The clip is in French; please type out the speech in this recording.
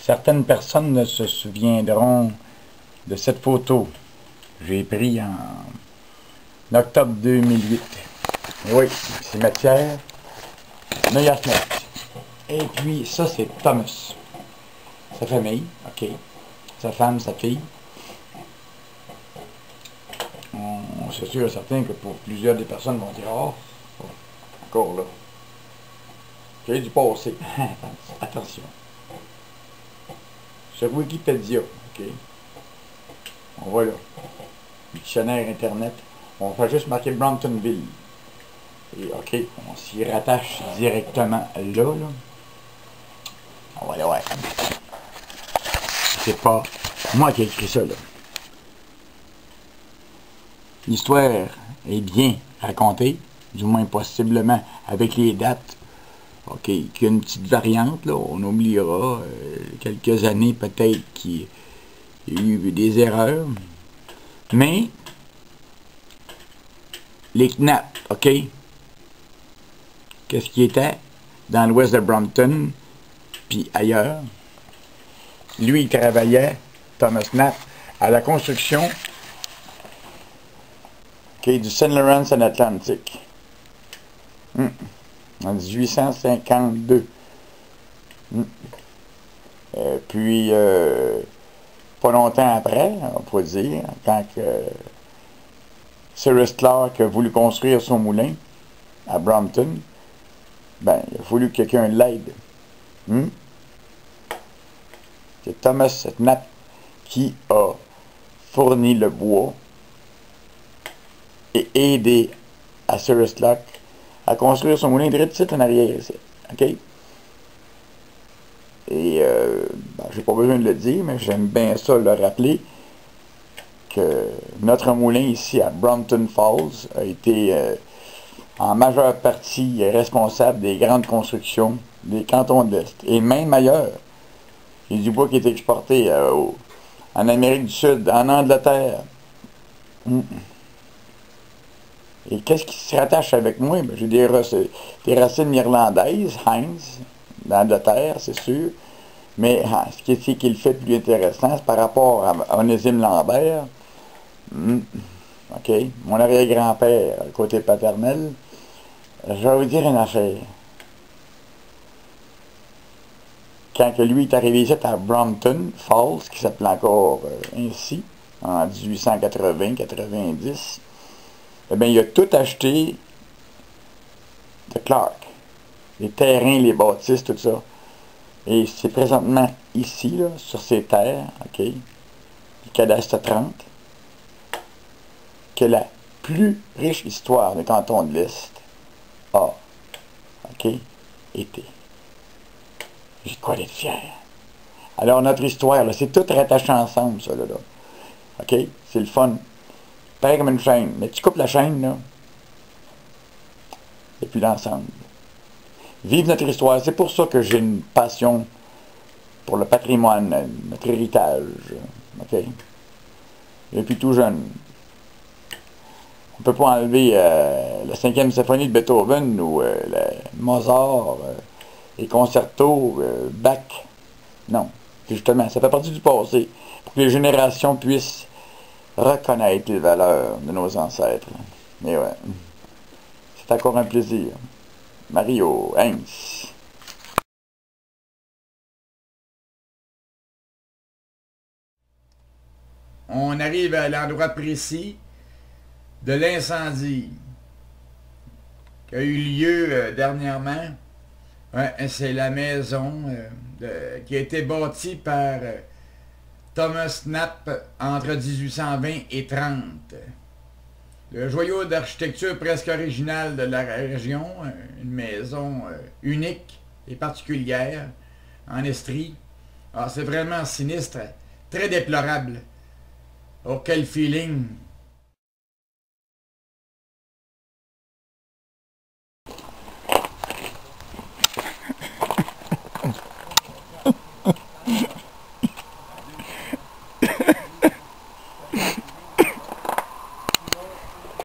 Certaines personnes ne se souviendront de cette photo. J'ai pris en octobre 2008. Oui, cimetière Neuilly-Arsenault. Et puis, ça, c'est Thomas. Sa famille, OK. Sa femme, sa fille. C'est sûr et certain que pour plusieurs des personnes vont dire « Oh, encore là. J'ai du passé. » Attention. Sur Wikipédia, OK. On va là. Dictionnaire Internet. On va juste marquer Bromptonville. Et OK, on s'y rattache directement là. On va aller voir. C'est pas moi qui ai écrit ça, là. L'histoire est bien racontée, du moins possiblement avec les dates. OK, qu'il y a une petite variante, là, on oubliera quelques années peut-être qu'il y a eu des erreurs. Mais, les knaps, OK? Qu'est-ce qui était dans l'ouest de Brompton, puis ailleurs? Lui, il travaillait, Thomas Knapp, à la construction du St. Lawrence and Atlantic. En 1852. Puis, pas longtemps après, on peut dire, quand que Cyrus Clark a voulu construire son moulin à Brompton, ben, il a fallu que quelqu'un l'aide. C'est Thomas Knapp qui a fourni le bois et aidé à Cyrus Clark à construire son moulin direct ici en arrière ici. OK? Et ben, j'ai pas besoin de le dire, mais j'aime bien ça le rappeler que notre moulin ici à Brompton Falls a été en majeure partie responsable des grandes constructions des cantons de l'Est. Et même ailleurs. Il y a du bois qui est exporté en Amérique du Sud, en Angleterre. Et qu'est-ce qui se rattache avec moi? Ben, j'ai des racines irlandaises, Heinz, d'Angleterre, c'est sûr. Mais ce qui le fait plus intéressant, c'est par rapport à Onésime Lambert. OK. Mon arrière-grand-père, côté paternel. Je vais vous dire une affaire. Quand lui est arrivé ici à Brompton Falls, qui s'appelait encore ainsi, en 1880-90, eh bien, il a tout acheté de Clark. Les terrains, les bâtisses, tout ça. Et c'est présentement ici, là, sur ces terres, OK, le cadastre 30, que la plus riche histoire des cantons de l'Est a, OK, été. J'ai quoi d'être fier. Alors, notre histoire, c'est tout rattaché ensemble, ça, là. OK? C'est le fun. Pareil comme une chaîne. Mais tu coupes la chaîne, là, et puis l'ensemble. Vive notre histoire. C'est pour ça que j'ai une passion pour le patrimoine, notre héritage. OK? Depuis tout jeune. On ne peut pas enlever la 5e symphonie de Beethoven ou Mozart, les concertos, Bach. Non. Justement, ça fait partie du passé. Pour que les générations puissent reconnaître les valeurs de nos ancêtres. Mais ouais. C'est encore un plaisir. Mario Heinz. On arrive à l'endroit précis de l'incendie qui a eu lieu dernièrement. C'est la maison qui a été bâtie par Thomas Knapp entre 1820 et 30. Le joyau d'architecture presque original de la région, une maison unique et particulière, en Estrie. Alors, c'est vraiment sinistre, très déplorable. Oh, quel feeling